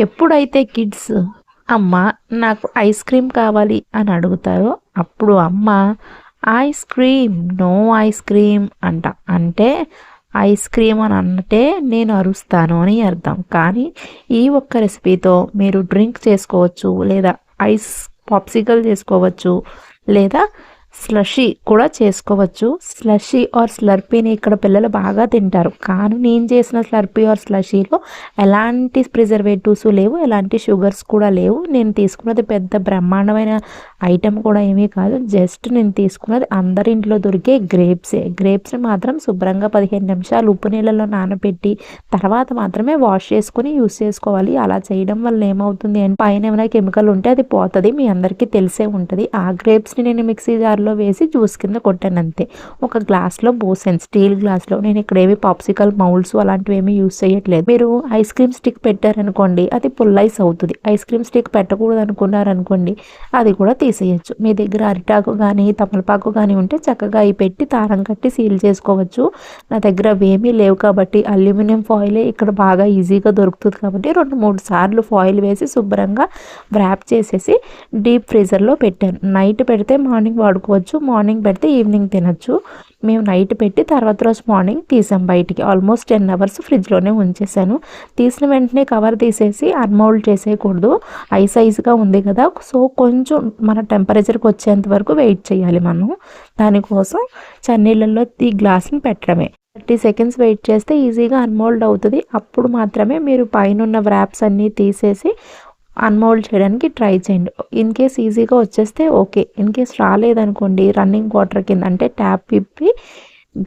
ఎప్పుడైతే కిడ్స్ అమ్మ నాకు ఐస్ క్రీమ్ కావాలి అని అడుగుతారో అప్పుడు అమ్మ ice cream no ice cream అంట. అంటే ఐస్ క్రీమ్ అని అంటే నేను అరుస్తాను అని అర్థం. కానీ ఈ ఒక్క రెసిపీతో మీరు డ్రింక్ చేసుకోవచ్చు, లేదా ఐస్ పాప్సికల్ చేసుకోవచ్చు, లేదా స్లషీ కూడా చేసుకోవచ్చు. స్లషీ ఆర్ స్లర్పీని ఇక్కడ పిల్లలు బాగా తింటారు. కానీ నేను చేసిన స్లర్పీ ఆర్ స్లషీలో ఎలాంటి ప్రిజర్వేటివ్స్ లేవు, ఎలాంటి షుగర్స్ కూడా లేవు. నేను తీసుకున్నది పెద్ద బ్రహ్మాండమైన ఐటెం కూడా ఏమీ కాదు. జస్ట్ నేను తీసుకున్నది అందరి ఇంట్లో దొరికే గ్రేప్స్ని మాత్రం శుభ్రంగా 15 నిమిషాలు ఉప్పు నీళ్ళలో నానబెట్టి తర్వాత మాత్రమే వాష్ చేసుకుని యూస్ చేసుకోవాలి. అలా చేయడం వల్ల ఏమవుతుంది అంటే పైన ఏమైనా కెమికల్ ఉంటే అది పోతుంది. మీ అందరికీ తెలిసే ఉంటుంది. ఆ గ్రేప్స్ని నేను మిక్సీ జార్లో వేసి జ్యూస్ కింద కొట్టాను అంతే. ఒక గ్లాస్లో పోసాను, స్టీల్ గ్లాస్లో. నేను ఇక్కడ ఏమి పాప్సికల్ మౌల్డ్స్ అలాంటివి ఏమీ యూస్ చేయట్లేదు. మీరు ఐస్ క్రీమ్ స్టిక్ పెట్టారనుకోండి అది పుల్ ఐస్ అవుతుంది. ఐస్ క్రీమ్ స్టిక్ పెట్టకూడదు అనుకున్నారనుకోండి అది కూడా తీసేయచ్చు. మీ దగ్గర అరిటాకు కానీ తమలపాకు కానీ ఉంటే చక్కగా అవి పెట్టి తారం కట్టి సీల్ చేసుకోవచ్చు. నా దగ్గర అవేమీ లేవు కాబట్టి అల్యూమినియం ఫాయిలే ఇక్కడ బాగా ఈజీగా దొరుకుతుంది కాబట్టి 2-3 సార్లు ఫాయిల్ వేసి శుభ్రంగా వ్రాప్ చేసేసి డీప్ ఫ్రీజర్లో పెట్టాను. నైట్ పెడితే మార్నింగ్ వాడుకోవచ్చు, మార్నింగ్ పెడితే ఈవినింగ్ తినచ్చు. మేము నైట్ పెట్టి తర్వాత రోజు మార్నింగ్ తీసాం బయటికి. ఆల్మోస్ట్ 10 అవర్స్ ఫ్రిడ్జ్లోనే ఉంచేసాను. తీసిన వెంటనే కవర్ తీసేసి అన్మౌల్డ్ చేసేయకూడదు. ఐస్గా ఉంది కదా, సో కొంచెం మన టెంపరేచర్కి వచ్చేంత వరకు వెయిట్ చేయాలి మనం. దానికోసం చన్నీళ్ళల్లో ఈ గ్లాస్ని పెట్టడమే. 30 సెకండ్స్ వెయిట్ చేస్తే ఈజీగా అన్మౌల్డ్ అవుతుంది. అప్పుడు మాత్రమే మీరు పైన ఉన్న వ్రాప్స్ అన్నీ తీసేసి అన్మౌల్డ్ చేయడానికి ట్రై చేయండి. ఇన్ కేస్ ఈజీగా వచ్చేస్తే ఓకే. ఇన్ కేస్ రాలేదనుకోండి రన్నింగ్ వాటర్ కింద అంటే ట్యాప్ విప్పి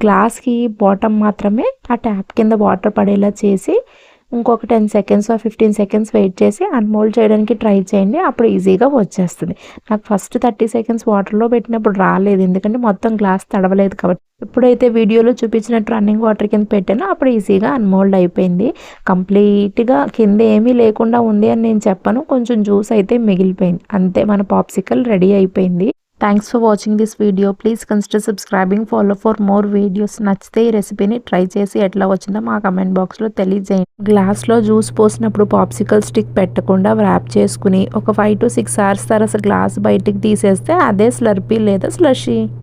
గ్లాస్కి బాటమ్ మాత్రమే ఆ ట్యాప్ కింద వాటర్ పడేలా చేసి ఇంకొక 10 సెకండ్స్ 15 సెకండ్స్ వెయిట్ చేసి అన్మోల్డ్ చేయడానికి ట్రై చేయండి. అప్పుడు ఈజీగా వచ్చేస్తుంది. నాకు ఫస్ట్ 30 సెకండ్స్ వాటర్లో పెట్టినప్పుడు రాలేదు, ఎందుకంటే మొత్తం గ్లాస్ తడవలేదు కాబట్టి. ఎప్పుడైతే వీడియోలో చూపించినట్టు రన్నింగ్ వాటర్ కింద పెట్టానో అప్పుడు ఈజీగా అన్మోల్డ్ అయిపోయింది. కంప్లీట్గా కింద ఏమీ లేకుండా ఉంది అని నేను చెప్పను, కొంచెం జ్యూస్ అయితే మిగిలిపోయింది అంతే. మన పాప్సికల్ రెడీ అయిపోయింది. Thanks for watching this video. Please consider subscribing, follow for more videos. నచ్చితే ఈ రెసిపీని ట్రై చేసి ఎట్లా వచ్చిందో మా కమెంట్ బాక్స్లో తెలియజేయండి. గ్లాస్లో జ్యూస్ పోసినప్పుడు పాప్సికల్ స్టిక్ పెట్టకుండా వ్రాప్ చేసుకుని ఒక 5 to 6 hours తర్వాత గ్లాస్ బయటికి తీసేస్తే అదే స్లర్పీ లేదా స్లషీ.